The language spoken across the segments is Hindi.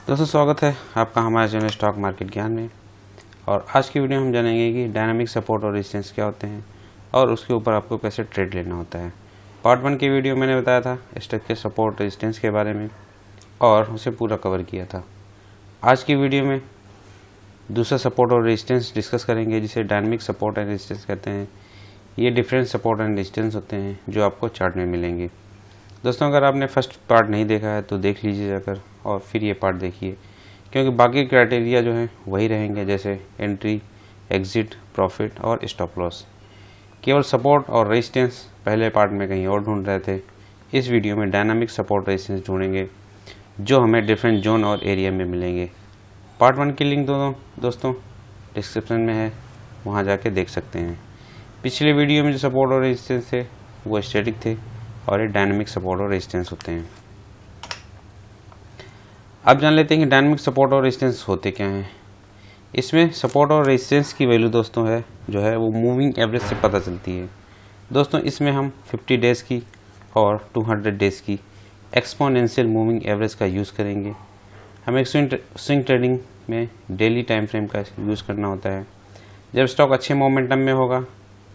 दोस्तों स्वागत है आपका हमारे चैनल स्टॉक मार्केट ज्ञान में। और आज की वीडियो हम जानेंगे कि डायनामिक सपोर्ट और रेजिस्टेंस क्या होते हैं और उसके ऊपर आपको कैसे ट्रेड लेना होता है। पार्ट 1 की वीडियो मैंने बताया था स्टॉक के सपोर्ट रेजिस्टेंस के बारे में और उसे पूरा कवर किया था। आज की वीडियो में दूसरा सपोर्ट और रेजिस्टेंस डिस्कस करेंगे जिसे डायनामिक सपोर्ट एंड रेजिस्टेंस कहते हैं। ये डिफरेंट सपोर्ट एंड रेजिस्टेंस होते हैं जो आपको चार्ट में मिलेंगे। दोस्तों अगर आपने फर्स्ट पार्ट नहीं देखा है तो देख लीजिए जाकर और फिर ये पार्ट देखिए, क्योंकि बाकी क्राइटेरिया जो हैं वही रहेंगे, जैसे एंट्री, एग्जिट, प्रॉफिट और स्टॉप लॉस। केवल सपोर्ट और रेजिस्टेंस पहले पार्ट में कहीं और ढूंढ रहे थे, इस वीडियो में डायनामिक सपोर्ट रेजिस्टेंस ढूंढेंगे जो हमें डिफरेंट जोन और एरिया में मिलेंगे। पार्ट 1 की लिंक दोस्तों डिस्क्रिप्शन में है, वहाँ जाके देख सकते हैं। पिछले वीडियो में जो सपोर्ट और रेजिस्टेंस थे वो स्टैटिक थे और ये डायनामिक सपोर्ट और रेजिस्टेंस होते हैं। अब जान लेते हैं कि डायनामिक सपोर्ट और रेजिस्टेंस होते क्या हैं। इसमें सपोर्ट और रेजिस्टेंस की वैल्यू दोस्तों है जो है वो मूविंग एवरेज से पता चलती है। दोस्तों इसमें हम 50 डेज़ की और 200 डेज़ की एक्सपोनेंशियल मूविंग एवरेज का यूज़ करेंगे। हमें स्विंग ट्रेडिंग में डेली टाइम फ्रेम का यूज़ करना होता है। जब स्टॉक अच्छे मोमेंटम में होगा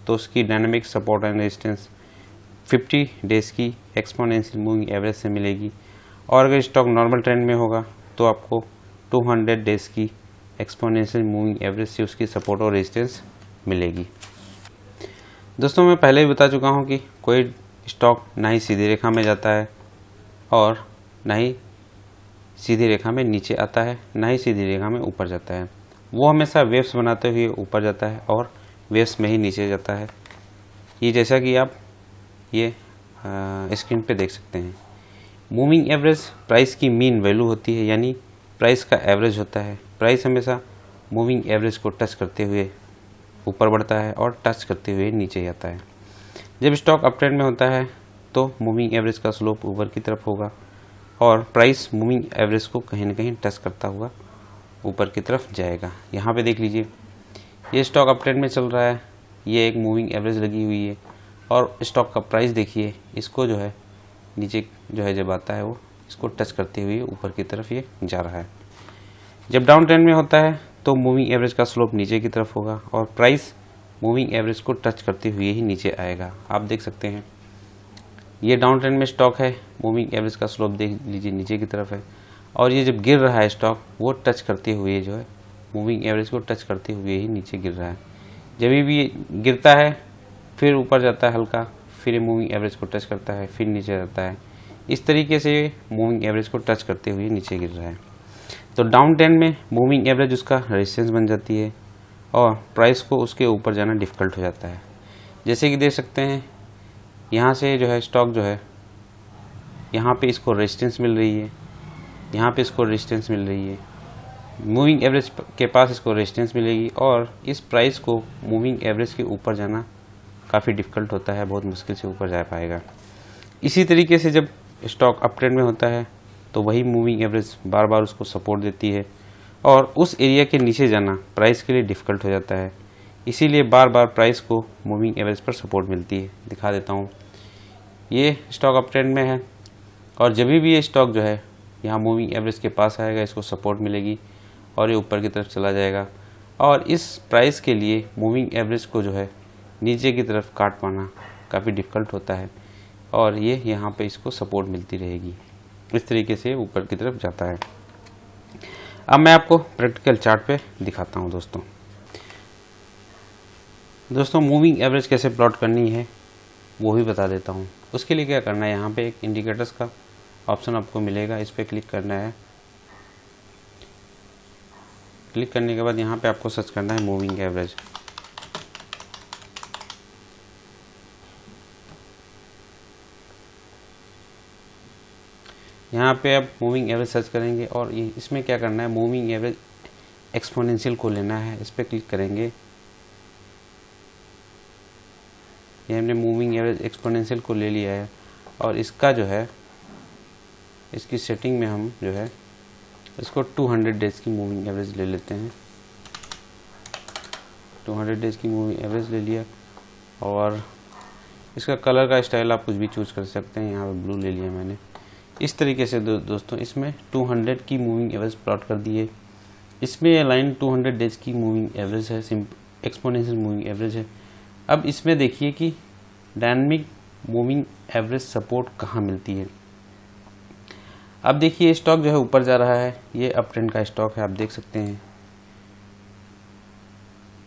तो उसकी dynamic support and resistance 50 days की एक्सपोनेंशियल मूविंग एवरेज से मिलेगी, और अगर स्टॉक नॉर्मल ट्रेंड में होगा तो आपको 200 डेज़ की एक्सपोनेंशियल मूविंग एवरेज से उसकी सपोर्ट और रेजिस्टेंस मिलेगी। दोस्तों मैं पहले ही बता चुका हूं कि कोई स्टॉक ना ही सीधी रेखा में जाता है और ना ही सीधी रेखा में नीचे आता है, ना ही सीधी रेखा में ऊपर जाता है। वो हमेशा वेव्स बनाते हुए ऊपर जाता है और वेव्स में ही नीचे जाता है। ये जैसा कि आप ये स्क्रीन पे देख सकते हैं। मूविंग एवरेज प्राइस की मीन वैल्यू होती है, यानी प्राइस का एवरेज होता है। प्राइस हमेशा मूविंग एवरेज को टच करते हुए ऊपर बढ़ता है और टच करते हुए नीचे जाता है। जब स्टॉक अप ट्रेंड में होता है तो मूविंग एवरेज का स्लोप ऊपर की तरफ होगा और प्राइस मूविंग एवरेज को कहीं ना कहीं टच करता हुआ ऊपर की तरफ जाएगा। यहाँ पे देख लीजिए, ये स्टॉक अप ट्रेंड में चल रहा है, ये एक मूविंग एवरेज लगी हुई है और स्टॉक का प्राइस देखिए, इसको जो है नीचे जो है जब आता है वो इसको टच करते हुए ऊपर की तरफ ये जा रहा है। जब डाउन ट्रेंड में होता है तो मूविंग एवरेज का स्लोप नीचे की तरफ होगा और प्राइस मूविंग एवरेज को टच करते हुए ही नीचे आएगा। आप देख सकते हैं ये डाउन ट्रेंड में स्टॉक है, मूविंग एवरेज का स्लोप देख लीजिए नीचे की तरफ है, और ये जब गिर रहा है स्टॉक वो टच करते हुए जो है मूविंग एवरेज को टच करते हुए ही नीचे गिर रहा है। जब भी ये गिरता है फिर ऊपर जाता है हल्का, फिर मूविंग एवरेज को टच करता है, फिर नीचे जाता है। इस तरीके से मूविंग एवरेज को टच करते हुए नीचे गिर रहा है। तो डाउन ट्रेंड में मूविंग एवरेज उसका रेजिस्टेंस बन जाती है और प्राइस को उसके ऊपर जाना डिफ़िकल्ट हो जाता है। जैसे कि देख सकते हैं यहाँ से जो है स्टॉक जो है यहाँ पे इसको रेजिस्टेंस मिल रही है, यहाँ पे इसको रेजिस्टेंस मिल रही है, मूविंग एवरेज के पास इसको रेजिस्टेंस मिलेगी और इस प्राइस को मूविंग एवरेज के ऊपर जाना काफ़ी डिफ़िकल्ट होता है, बहुत मुश्किल से ऊपर जा पाएगा। इसी तरीके से जब स्टॉक अप ट्रेंड में होता है तो वही मूविंग एवरेज बार बार उसको सपोर्ट देती है और उस एरिया के नीचे जाना प्राइस के लिए डिफ़िकल्ट हो जाता है। इसीलिए बार बार प्राइस को मूविंग एवरेज पर सपोर्ट मिलती है। दिखा देता हूँ, ये स्टॉक अप ट्रेंड में है और जब भी ये स्टॉक जो है यहाँ मूविंग एवरेज के पास आएगा इसको सपोर्ट मिलेगी और ये ऊपर की तरफ चला जाएगा, और इस प्राइस के लिए मूविंग एवरेज को जो है नीचे की तरफ काट पाना काफ़ी डिफ़िकल्ट होता है और ये यहाँ पे इसको सपोर्ट मिलती रहेगी। इस तरीके से ऊपर की तरफ जाता है। अब मैं आपको प्रैक्टिकल चार्ट पे दिखाता हूँ दोस्तों मूविंग एवरेज कैसे प्लॉट करनी है वो भी बता देता हूँ। उसके लिए क्या करना है, यहाँ पे एक इंडिकेटर्स का ऑप्शन आपको मिलेगा, इस पर क्लिक करना है। क्लिक करने के बाद यहाँ पे आपको सर्च करना है मूविंग एवरेज। यहाँ पे आप मूविंग एवरेज सर्च करेंगे और ये इसमें क्या करना है, मूविंग एवरेज एक्सपोनेंशियल को लेना है। इस पर क्लिक करेंगे, ये हमने मूविंग एवरेज एक्सपोनेंशियल को ले लिया है और इसका जो है इसकी सेटिंग में हम जो है इसको 200 डेज़ की मूविंग एवरेज ले लेते हैं। 200 डेज़ की मूविंग एवरेज ले लिया और इसका कलर का स्टाइल आप कुछ भी चूज़ कर सकते हैं। यहाँ पे ब्लू ले लिया मैंने। इस तरीके से दोस्तों इसमें 200 की मूविंग एवरेज प्लॉट कर दी है। इसमें ये लाइन 200 डेज की मूविंग एवरेज है, एक्सपोनेंशियल मूविंग एवरेज है। अब इसमें देखिए कि डायनामिक मूविंग एवरेज सपोर्ट कहाँ मिलती है। अब देखिए स्टॉक जो है ऊपर जा रहा है, ये अप ट्रेंड का स्टॉक है, आप देख सकते हैं।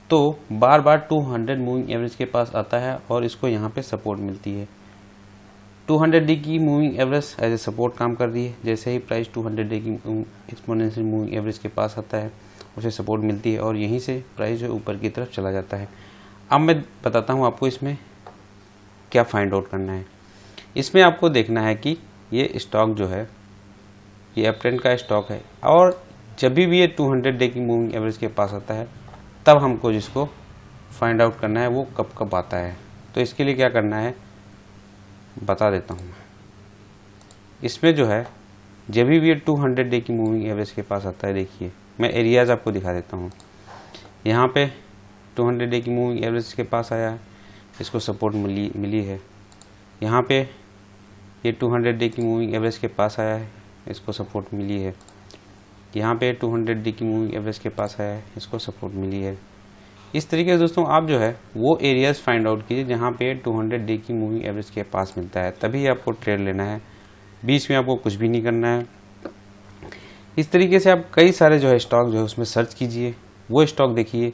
तो बार बार 200 मूविंग एवरेज के पास आता है और इसको यहाँ पे सपोर्ट मिलती है। 200 डे की moving average as a support काम कर रही है। जैसे ही प्राइस 200 डे की एक्सपोनेंशियल मूविंग एवरेज के पास आता है उसे सपोर्ट मिलती है और यहीं से प्राइस जो ऊपर की तरफ चला जाता है। अब मैं बताता हूँ आपको इसमें क्या फाइंड आउट करना है। इसमें आपको देखना है कि ये स्टॉक जो है ये अप ट्रेंड का स्टॉक है और जब भी ये 200 डे की मूविंग एवरेज के पास आता है तब हमको जिसको फाइंड आउट करना है वो कब कब आता है। तो इसके लिए क्या करना है बता देता हूँ मैं। इसमें जो है जब भी ये 200 डे की मूविंग एवरेज के पास आता है, देखिए मैं एरियाज आपको दिखा देता हूँ। यहाँ पे 200 डे की मूविंग एवरेज के पास आया है, इसको सपोर्ट मिली है। यहाँ पे ये 200 डे की मूविंग एवरेज के पास आया है, इसको सपोर्ट मिली है। यहाँ पे 200 डे की मूविंग एवरेज के पास आया है, इसको सपोर्ट मिली है। इस तरीके से दोस्तों आप जो है वो एरियाज फाइंड आउट कीजिए जहाँ पे 200 डे की मूविंग एवरेज के पास मिलता है, तभी आपको ट्रेड लेना है। बीच में आपको कुछ भी नहीं करना है। इस तरीके से आप कई सारे जो है स्टॉक जो है उसमें सर्च कीजिए, वो स्टॉक देखिए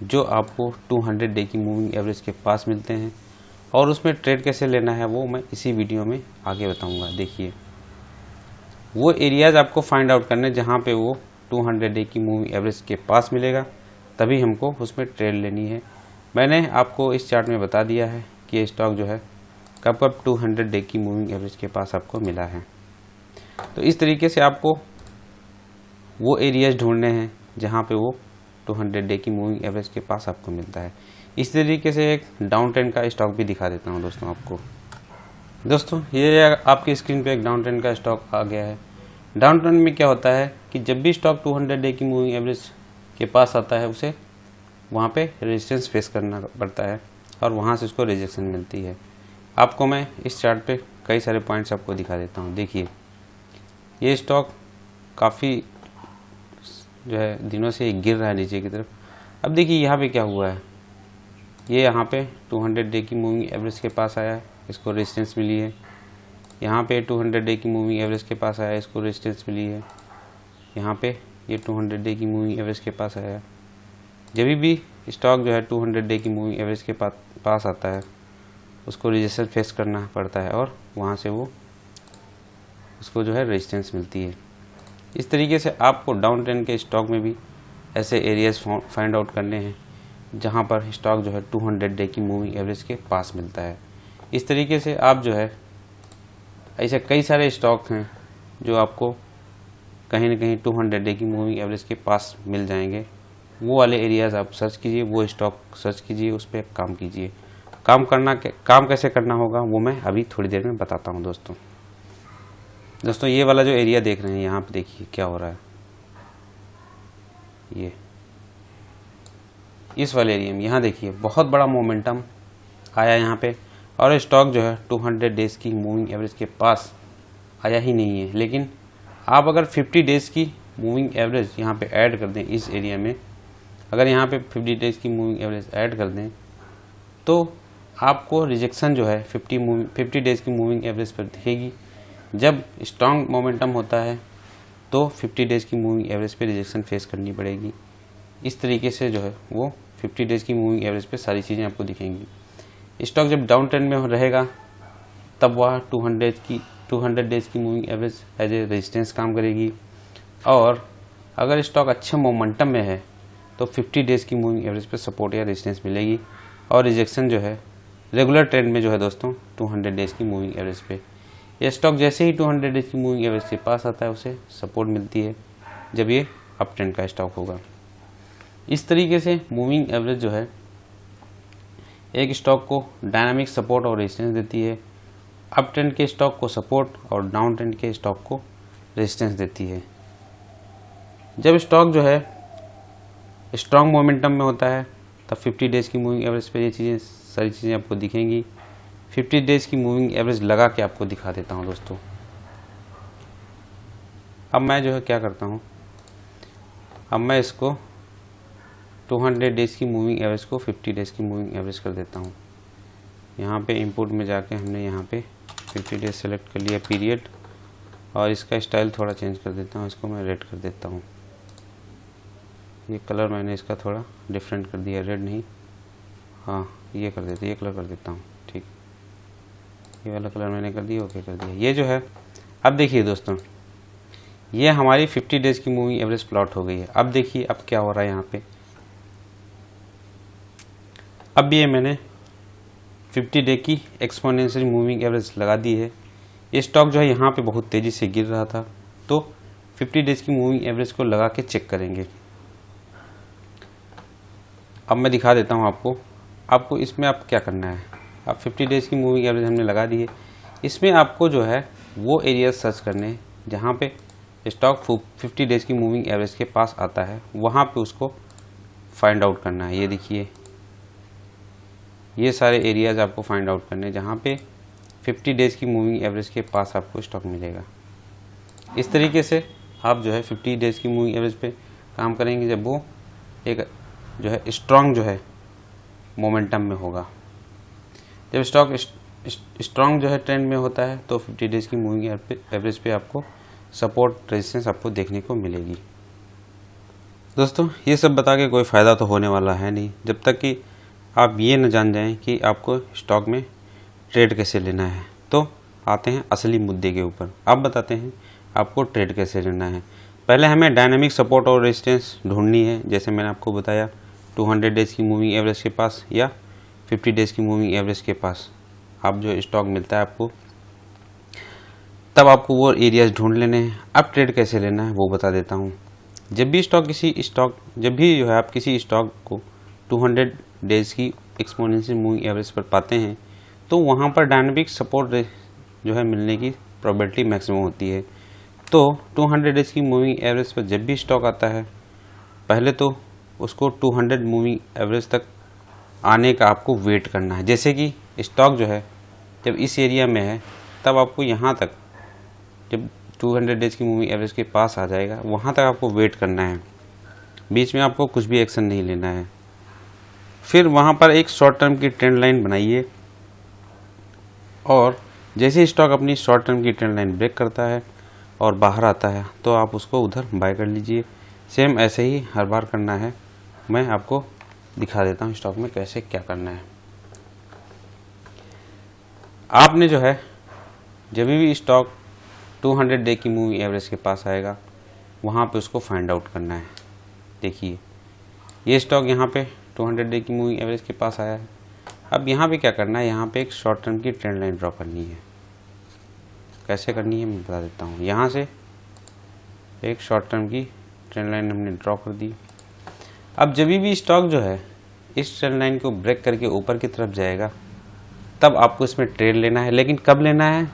जो आपको 200 डे की मूविंग एवरेज के पास मिलते हैं और उसमें ट्रेड कैसे लेना है वो मैं इसी वीडियो में आगे बताऊँगा। देखिए वो एरियाज आपको फाइंड आउट करने जहाँ पे वो 200 डे की मूविंग एवरेज के पास मिलेगा, तभी हमको उसमें ट्रेड लेनी है। मैंने आपको इस चार्ट में बता दिया है कि ये स्टॉक जो है कब कब 200 डे की मूविंग एवरेज के पास आपको मिला है। तो इस तरीके से आपको वो एरियाज ढूंढने हैं जहाँ पे वो 200 डे की मूविंग एवरेज के पास आपको मिलता है। इस तरीके से एक डाउन ट्रेंड का स्टॉक भी दिखा देता हूँ दोस्तों आपको। दोस्तों ये आपकी स्क्रीन पे एक डाउन ट्रेंड का स्टॉक आ गया है। डाउन ट्रेंड में क्या होता है कि जब भी स्टॉक 200 डे की मूविंग एवरेज के पास आता है उसे वहाँ पे रेजिस्टेंस फेस करना पड़ता है और वहाँ से उसको रिजेक्शन मिलती है। आपको मैं इस चार्ट पे कई सारे पॉइंट्स आपको दिखा देता हूँ। देखिए ये स्टॉक काफ़ी जो है दिनों से गिर रहा है नीचे की तरफ। अब देखिए यहाँ पे क्या हुआ है, ये यहाँ पे 200 डे की मूविंग एवरेज के पास आया है, इसको रेजिस्टेंस मिली है। यहाँ पे 200 डे की मूविंग एवरेज के पास आया, इसको रेजिस्टेंस मिली है। यहाँ पे ये 200 डे की मूविंग एवरेज के पास आया। जब भी स्टॉक जो है 200 डे की मूविंग एवरेज के पास आता है उसको रेजिस्टेंस फेस करना पड़ता है और वहाँ से वो उसको जो है रेजिस्टेंस मिलती है। इस तरीके से आपको डाउन ट्रेंड के स्टॉक में भी ऐसे एरियाज फाइंड आउट करने हैं जहाँ पर स्टॉक जो है 200 डे की मूविंग एवरेज के पास मिलता है। इस तरीके से आप जो है ऐसे कई सारे स्टॉक हैं जो आपको कहीं ना कहीं 200 डे की मूविंग एवरेज के पास मिल जाएंगे। वो वाले एरियाज आप सर्च कीजिए, वो स्टॉक सर्च कीजिए, उस पर काम कीजिए। काम कैसे करना होगा वो मैं अभी थोड़ी देर में बताता हूँ दोस्तों ये वाला जो एरिया देख रहे हैं यहाँ पे देखिए क्या हो रहा है। ये इस वाले एरिया में यहाँ देखिए बहुत बड़ा मोमेंटम आया यहाँ पे और स्टॉक जो है 200 डेज की मूविंग एवरेज के पास आया ही नहीं है। लेकिन आप अगर 50 डेज की मूविंग एवरेज यहाँ पे ऐड कर दें, इस एरिया में अगर यहाँ पे 50 डेज की मूविंग एवरेज ऐड कर दें तो आपको रिजेक्शन जो है 50 डेज की मूविंग एवरेज पर दिखेगी। जब स्ट्रॉन्ग मोमेंटम होता है तो 50 डेज की मूविंग एवरेज पे रिजेक्शन फेस करनी पड़ेगी। इस तरीके से जो है वो 50 डेज की मूविंग एवरेज पे सारी चीज़ें आपको दिखेंगी। स्टॉक जब डाउन ट्रेंड में रहेगा तब वह 200 डेज की moving average as a resistance काम करेगी और अगर स्टॉक अच्छे मोमेंटम में है तो 50 डेज की मूविंग एवरेज पे सपोर्ट या रेजिस्टेंस मिलेगी और रिजेक्शन जो है रेगुलर ट्रेंड में जो है दोस्तों 200 डेज की मूविंग एवरेज पे। ये स्टॉक जैसे ही 200 डेज की मूविंग एवरेज के पास आता है उसे सपोर्ट मिलती है जब ये अप ट्रेंड का स्टॉक होगा। इस तरीके से मूविंग एवरेज जो है एक स्टॉक को डायनामिक सपोर्ट और रेजिस्टेंस देती है, अप ट्रेंड के स्टॉक को सपोर्ट और डाउन ट्रेंड के स्टॉक को रेजिस्टेंस देती है। जब स्टॉक जो है स्ट्रॉन्ग मोमेंटम में होता है तब 50 डेज की मूविंग एवरेज पे ये सारी चीज़ें आपको दिखेंगी। 50 डेज की मूविंग एवरेज लगा के आपको दिखा देता हूँ दोस्तों। अब मैं जो है क्या करता हूँ, अब मैं इसको 200 डेज़ की मूविंग एवरेज को 50 डेज़ की मूविंग एवरेज कर देता हूँ। यहाँ पे इंपुट में जाके हमने यहाँ पे 50 डेज सेलेक्ट कर लिया पीरियड, और इसका स्टाइल थोड़ा चेंज कर देता हूँ, इसको मैं रेड कर देता हूँ। ये कलर मैंने इसका थोड़ा डिफरेंट कर दिया, रेड नहीं, हाँ ये कर देते, ये कलर कर देता हूँ, ठीक, ये वाला कलर मैंने कर दिया, ओके कर दिया। ये जो है, अब देखिए दोस्तों, ये हमारी 50 डेज़ की मूविंग एवरेज प्लॉट हो गई है। अब देखिए अब क्या हो रहा है यहाँ पे, अब ये मैंने 50 डे की एक्सपोनेंशियल मूविंग एवरेज लगा दी है। ये स्टॉक जो है यहाँ पे बहुत तेज़ी से गिर रहा था, तो 50 डेज़ की मूविंग एवरेज को लगा के चेक करेंगे। अब मैं दिखा देता हूँ आपको इसमें आप क्या करना है। अब 50 डेज़ की मूविंग एवरेज हमने लगा दी है, इसमें आपको जो है वो एरिया सर्च करने हैं जहाँ पे स्टॉक 50 डेज़ की मूविंग एवरेज के पास आता है, वहाँ पे उसको फाइंड आउट करना है। ये देखिए, ये सारे एरियाज़ आपको फाइंड आउट करने हैं जहाँ पे 50 डेज़ की मूविंग एवरेज के पास आपको स्टॉक मिलेगा। इस तरीके से आप जो है 50 डेज़ की मूविंग एवरेज पे काम करेंगे जब वो एक जो है स्ट्रॉन्ग जो है मोमेंटम में होगा। जब स्टॉक स्ट्रॉन्ग जो है ट्रेंड में होता है तो 50 डेज़ की मूविंग एवरेज पे आपको सपोर्ट रेजिस्टेंस आपको देखने को मिलेगी। दोस्तों ये सब बता के कोई फ़ायदा तो होने वाला है नहीं जब तक कि आप ये न जान जाएं कि आपको स्टॉक में ट्रेड कैसे लेना है। तो आते हैं असली मुद्दे के ऊपर। अब बताते हैं आपको ट्रेड कैसे लेना है। पहले हमें डायनामिक सपोर्ट और रेजिस्टेंस ढूंढनी है, जैसे मैंने आपको बताया 200 डेज़ की मूविंग एवरेज के पास या 50 डेज़ की मूविंग एवरेज के पास आप जो स्टॉक मिलता है आपको, तब आपको वो एरियाज ढूंढ लेने हैं। अब ट्रेड कैसे लेना है वो बता देता हूँ। जब भी जो है आप किसी स्टॉक को 200 डेज़ की एक्सपोनेंशियल मूविंग एवरेज पर पाते हैं तो वहाँ पर डायनामिक सपोर्ट जो है मिलने की प्रोबेबिलिटी मैक्सिमम होती है। तो 200 डेज़ की मूविंग एवरेज पर जब भी स्टॉक आता है, पहले तो उसको 200 मूविंग एवरेज तक आने का आपको वेट करना है। जैसे कि स्टॉक जो है जब इस एरिया में है, तब आपको यहाँ तक, जब 200 डेज़ की मूविंग एवरेज के पास आ जाएगा, वहाँ तक आपको वेट करना है। बीच में आपको कुछ भी एक्शन नहीं लेना है। फिर वहाँ पर एक शॉर्ट टर्म की ट्रेंड लाइन बनाइए, और जैसे स्टॉक अपनी शॉर्ट टर्म की ट्रेंड लाइन ब्रेक करता है और बाहर आता है तो आप उसको उधर बाय कर लीजिए। सेम ऐसे ही हर बार करना है। मैं आपको दिखा देता हूँ स्टॉक में कैसे क्या करना है। आपने जो है जब भी स्टॉक 200 डे की मूविंग एवरेज के पास आएगा, वहाँ पे उसको फाइंड आउट करना है। देखिए ये स्टॉक यहाँ पे 200 डे की मूविंग एवरेज के पास आया है। अब यहाँ पे क्या करना है, यहाँ पे एक शॉर्ट टर्म की ट्रेंड लाइन ड्रॉ करनी है। कैसे करनी है मैं बता देता हूँ। यहाँ से एक शॉर्ट टर्म की ट्रेंड लाइन हमने ड्रॉ कर दी। अब जब भी स्टॉक जो है इस ट्रेंड लाइन को ब्रेक करके ऊपर की तरफ जाएगा, तब आपको इसमें ट्रेड लेना है। लेकिन कब लेना है,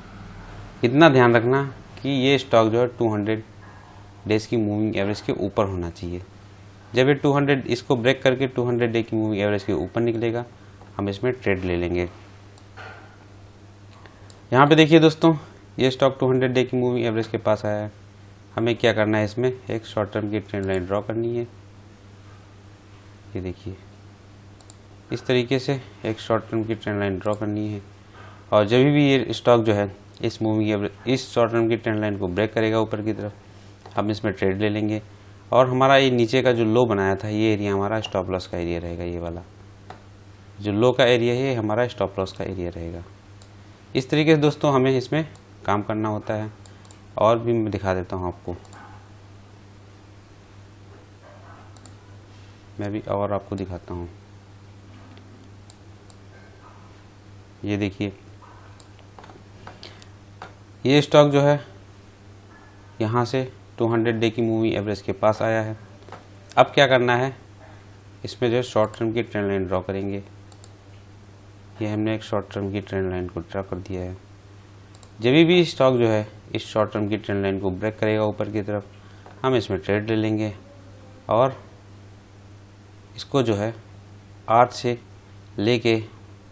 इतना ध्यान रखना कि ये स्टॉक जो है 200 डेज़ की मूविंग एवरेज के ऊपर होना चाहिए। जब ये 200 इसको ब्रेक करके 200 डे की मूविंग एवरेज के ऊपर निकलेगा, हम इसमें ट्रेड ले लेंगे। यहाँ पे देखिए दोस्तों, ये स्टॉक 200 डे की मूविंग एवरेज के पास आया है। हमें क्या करना है, इसमें एक शॉर्ट टर्म की ट्रेंड लाइन ड्रॉ करनी है। ये देखिए इस तरीके से एक शॉर्ट टर्म की ट्रेंड लाइन ड्रॉ करनी है, और जब भी ये स्टॉक जो है इस मूविंग एवरेज, इस शॉर्ट टर्म की ट्रेंड लाइन को ब्रेक करेगा ऊपर की तरफ, हम इसमें ट्रेड ले लेंगे। और हमारा ये नीचे का जो लो बनाया था, ये एरिया हमारा स्टॉप लॉस का एरिया रहेगा। ये वाला जो लो का एरिया है, ये हमारा स्टॉप लॉस का एरिया रहेगा। इस तरीके से दोस्तों हमें इसमें काम करना होता है। और भी मैं दिखा देता हूँ आपको, मैं भी और आपको दिखाता हूँ। ये देखिए ये स्टॉक जो है यहाँ से 200 डे की मूविंग एवरेज के पास आया है। अब क्या करना है, इसमें जो है शॉर्ट टर्म की ट्रेंड लाइन ड्रॉ करेंगे। ये हमने एक शॉर्ट टर्म की ट्रेंड लाइन को ड्रॉ कर दिया है। जब भी स्टॉक जो है इस शॉर्ट टर्म की ट्रेंड लाइन को ब्रेक करेगा ऊपर की तरफ, हम इसमें ट्रेड ले लेंगे, और इसको जो है 8 से लेके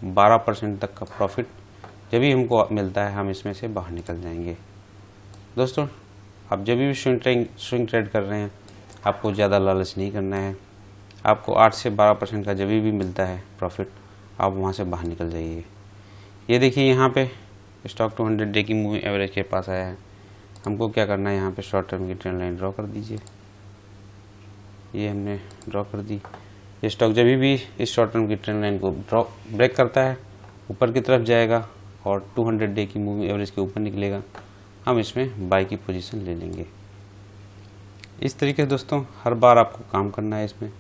12% तक का प्रॉफिट जब भी हमको मिलता है, हम इसमें से बाहर निकल जाएंगे। दोस्तों आप जब भी स्विंग ट्रेड कर रहे हैं आपको ज़्यादा लालच नहीं करना है। आपको 8 से 12% का जब भी मिलता है प्रॉफिट, आप वहाँ से बाहर निकल जाइए। ये देखिए यहाँ पे स्टॉक 200 डे की मूविंग एवरेज के पास आया है। हमको क्या करना है, यहाँ पे शॉर्ट टर्म की ट्रेंड लाइन ड्रॉ कर दीजिए। ये हमने ड्रॉ कर दी। ये स्टॉक जब भी इस शॉर्ट टर्म की ट्रेंड लाइन को ब्रेक करता है ऊपर की तरफ जाएगा और 200 डे की मूविंग एवरेज के ऊपर निकलेगा, हम इसमें बाई की पोजीशन ले लेंगे। इस तरीके से दोस्तों हर बार आपको काम करना है इसमें।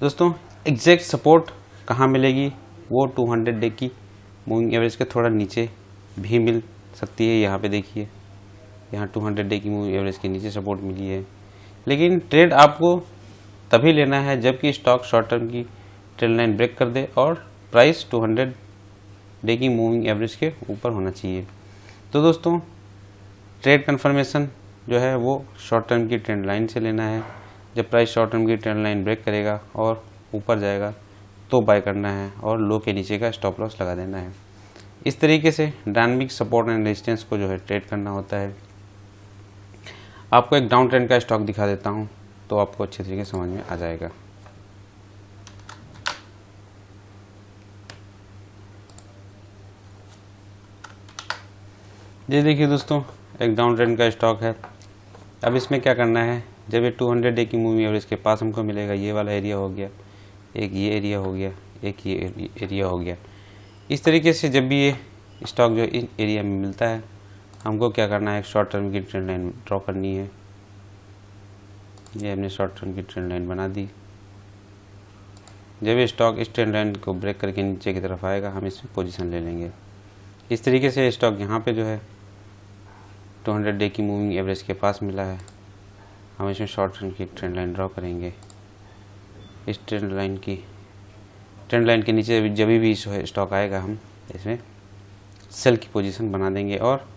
दोस्तों एग्जैक्ट सपोर्ट कहाँ मिलेगी, वो 200 डे की मूविंग एवरेज के थोड़ा नीचे भी मिल सकती है। यहाँ पे देखिए, यहाँ 200 डे की मूविंग एवरेज के नीचे सपोर्ट मिली है। लेकिन ट्रेड आपको तभी लेना है जबकि स्टॉक शॉर्ट टर्म की ट्रेंड लाइन ब्रेक कर दे और प्राइस 200 डे की मूविंग एवरेज के ऊपर होना चाहिए। तो दोस्तों ट्रेड कन्फर्मेशन जो है वो शॉर्ट टर्म की ट्रेंड लाइन से लेना है। जब प्राइस शॉर्ट टर्म की ट्रेंड लाइन ब्रेक करेगा और ऊपर जाएगा तो बाय करना है और लो के नीचे का स्टॉप लॉस लगा देना है। इस तरीके से डायनामिक सपोर्ट एंड रेजिस्टेंस को जो है ट्रेड करना होता है। आपको एक डाउन ट्रेंड का स्टॉक दिखा देता हूं तो आपको अच्छे तरीके से समझ में आ जाएगा। ये देखिए दोस्तों, एक डाउन ट्रेंड का स्टॉक है। अब इसमें क्या करना है, जब ये 200 डे की मूविंग एवरेज के पास हमको मिलेगा, ये वाला एरिया हो गया, एक ये एरिया हो गया, एक ये एरिया हो गया। इस तरीके से जब भी ये स्टॉक जो इन एरिया में मिलता है हमको क्या करना है, एक शॉर्ट टर्म की ट्रेंड लाइन ड्रॉ करनी है। ये हमने शॉर्ट टर्म की ट्रेंड लाइन बना दी। जब ये स्टॉक इस ट्रेंड लाइन को ब्रेक करके नीचे की तरफ आएगा हम इसमें पोजीशन ले लेंगे। इस तरीके से स्टॉक यहाँ पे जो है 200 डे की मूविंग एवरेज के पास मिला है, हम इसमें शॉर्ट टर्म की ट्रेंड लाइन ड्रॉ करेंगे। इस ट्रेंड लाइन के नीचे जब भी स्टॉक आएगा हम इसमें सेल की पोजीशन बना देंगे और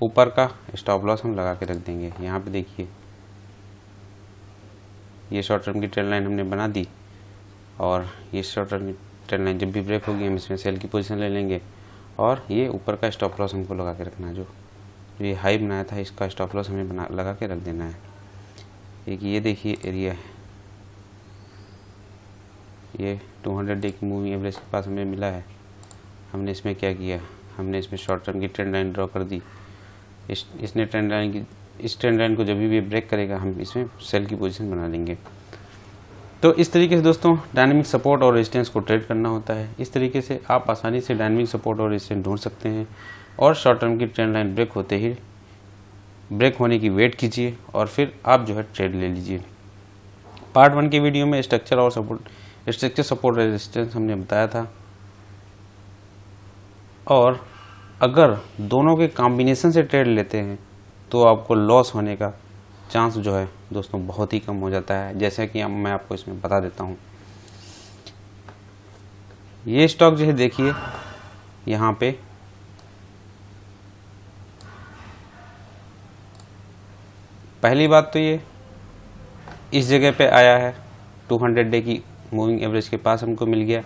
ऊपर का स्टॉप लॉस हम लगा के रख देंगे। यहाँ पे देखिए, ये शॉर्ट टर्म की ट्रेंड लाइन हमने बना दी और ये शॉर्ट टर्म की ट्रेंड लाइन जब भी ब्रेक होगी हम इसमें सेल की पोजीशन ले लेंगे और ये ऊपर का स्टॉप लॉस हमको लगा के रखना है। जो ये हाई बनाया था इसका स्टॉप लॉस हमें लगा के रख देना है। एक ये देखिए एरिया है, ये 200 डे की मूविंग एवरेज के पास हमें मिला है। हमने इसमें क्या किया, हमने इसमें शॉर्ट टर्म की ट्रेंड लाइन ड्रॉ कर दी। इस ट्रेंड लाइन को जब भी ब्रेक करेगा हम इसमें सेल की पोजीशन बना लेंगे। तो इस तरीके से दोस्तों डायनामिक सपोर्ट और रेजिस्टेंस को ट्रेड करना होता है। इस तरीके से आप आसानी से डायनामिक सपोर्ट और रेजिस्टेंस ढूंढ सकते हैं और शॉर्ट टर्म की ट्रेंड लाइन ब्रेक होते ही ब्रेक होने की वेट कीजिए और फिर आप जो है ट्रेड ले लीजिए। पार्ट 1 के वीडियो में स्ट्रक्चर सपोर्ट रेजिस्टेंस हमने बताया था, और अगर दोनों के कॉम्बिनेशन से ट्रेड लेते हैं तो आपको लॉस होने का चांस जो है दोस्तों बहुत ही कम हो जाता है। जैसे कि मैं आपको इसमें बता देता हूँ। ये स्टॉक जो है देखिए, यहाँ पे पहली बात तो ये इस जगह पे आया है, 200 डे की मूविंग एवरेज के पास हमको मिल गया।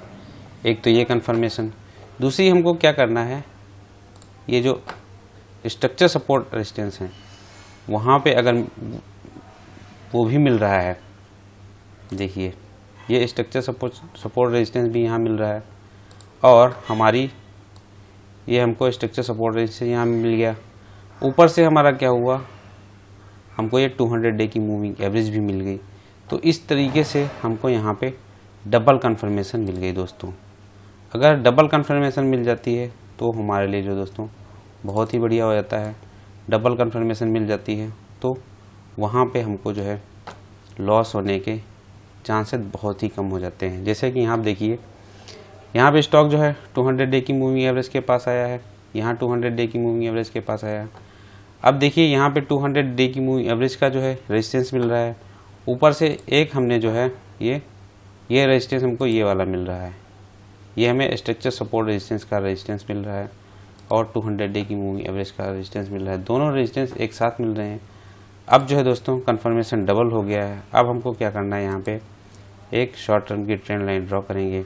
एक तो ये कंफर्मेशन। दूसरी हमको क्या करना है, ये जो स्ट्रक्चर सपोर्ट रेजिस्टेंस है वहाँ पे अगर वो भी मिल रहा है, देखिए ये स्ट्रक्चर सपोर्ट रेजिस्टेंस भी यहाँ मिल रहा है और हमारी ये हमको स्ट्रक्चर सपोर्ट रेजिस्टेंस यहाँ मिल गया। ऊपर से हमारा क्या हुआ, हमको ये 200 डे की मूविंग एवरेज भी मिल गई। तो इस तरीके से हमको यहाँ पे डबल कन्फर्मेशन मिल गई दोस्तों। अगर डबल कन्फर्मेशन मिल जाती है तो हमारे लिए जो दोस्तों बहुत ही बढ़िया हो जाता है। डबल कन्फर्मेशन मिल जाती है तो वहाँ पे हमको जो है लॉस होने के चांसेस बहुत ही कम हो जाते हैं। जैसे कि यहाँ देखिए, यहाँ पे स्टॉक जो है 200 डे की मूविंग एवरेज के पास आया है, यहाँ 200 डे की मूविंग एवरेज के पास आया है। अब देखिए यहाँ पे 200 डे की मूविंग एवरेज का जो है रेजिस्टेंस मिल रहा है। ऊपर से एक हमने जो है ये रेजिस्टेंस हमको ये वाला मिल रहा है, ये हमें स्ट्रक्चर सपोर्ट रेजिस्टेंस का रेजिस्टेंस मिल रहा है और 200 डे की मूविंग एवरेज का रेजिस्टेंस मिल रहा है। दोनों रेजिस्टेंस एक साथ मिल रहे हैं। अब जो है दोस्तों कन्फर्मेशन डबल हो गया है। अब हमको क्या करना है, यहाँ पे एक शॉर्ट टर्म की ट्रेंड लाइन ड्रॉ करेंगे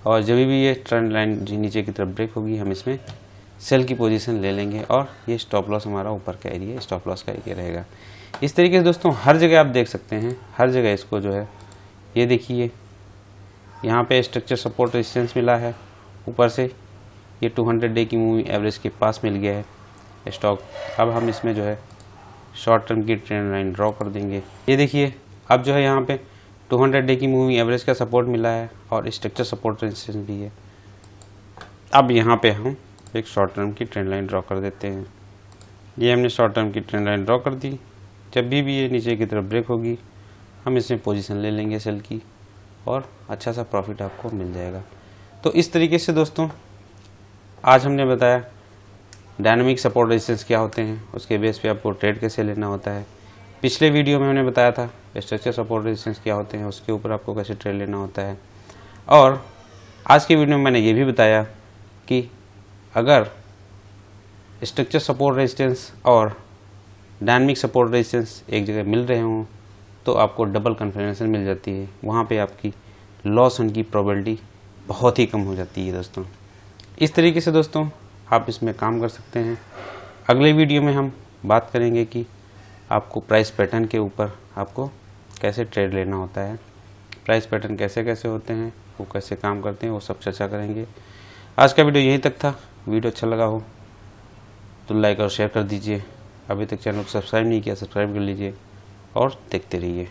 और जब भी ये ट्रेंड लाइन नीचे की तरफ ब्रेक होगी हम इसमें सेल की पोजीशन ले लेंगे और ये स्टॉप लॉस हमारा ऊपर का एरिया स्टॉप लॉस का एरिया रहेगा। इस तरीके से दोस्तों हर जगह आप देख सकते हैं, हर जगह इसको जो है ये देखिए यहाँ पे स्ट्रक्चर सपोर्ट रेजिस्टेंस मिला है, ऊपर से ये 200 डे की मूविंग एवरेज के पास मिल गया है स्टॉक। अब हम इसमें जो है शॉर्ट टर्म की ट्रेंड लाइन ड्रॉ कर देंगे। ये देखिए अब जो है यहाँ पे 200 डे की मूविंग एवरेज का सपोर्ट मिला है और स्ट्रक्चर सपोर्ट रेजिस्टेंस भी है। अब यहाँ पे हम एक शॉर्ट टर्म की ट्रेंड लाइन ड्रॉ कर देते हैं। ये हमने शॉर्ट टर्म की ट्रेंड लाइन ड्रॉ कर दी। जब भी ये नीचे की तरफ ब्रेक होगी हम इसमें पोजीशन ले लेंगे सेल की और अच्छा सा प्रॉफिट आपको मिल जाएगा। तो इस तरीके से दोस्तों आज हमने बताया डायनामिक सपोर्ट रेजिस्टेंस क्या होते हैं, उसके बेस पे आपको ट्रेड कैसे लेना होता है। पिछले वीडियो में हमने बताया था स्ट्रक्चर सपोर्ट रेजिस्टेंस क्या होते हैं, उसके ऊपर आपको कैसे ट्रेड लेना होता है। और आज की वीडियो में मैंने ये भी बताया कि अगर स्ट्रक्चर सपोर्ट रेजिस्टेंस और डायनामिक सपोर्ट रेजिस्टेंस एक जगह मिल रहे हों तो आपको डबल कन्फर्मेशन मिल जाती है, वहाँ पे आपकी लॉस होने की प्रोबेबिलिटी बहुत ही कम हो जाती है दोस्तों। इस तरीके से दोस्तों आप इसमें काम कर सकते हैं। अगले वीडियो में हम बात करेंगे कि आपको प्राइस पैटर्न के ऊपर आपको कैसे ट्रेड लेना होता है, प्राइस पैटर्न कैसे कैसे होते हैं, वो कैसे काम करते हैं, वो सब चर्चा करेंगे। आज का वीडियो यहीं तक था। वीडियो अच्छा लगा हो तो लाइक और शेयर कर दीजिए। अभी तक चैनल को सब्सक्राइब नहीं किया सब्सक्राइब कर लीजिए और देखते रहिए।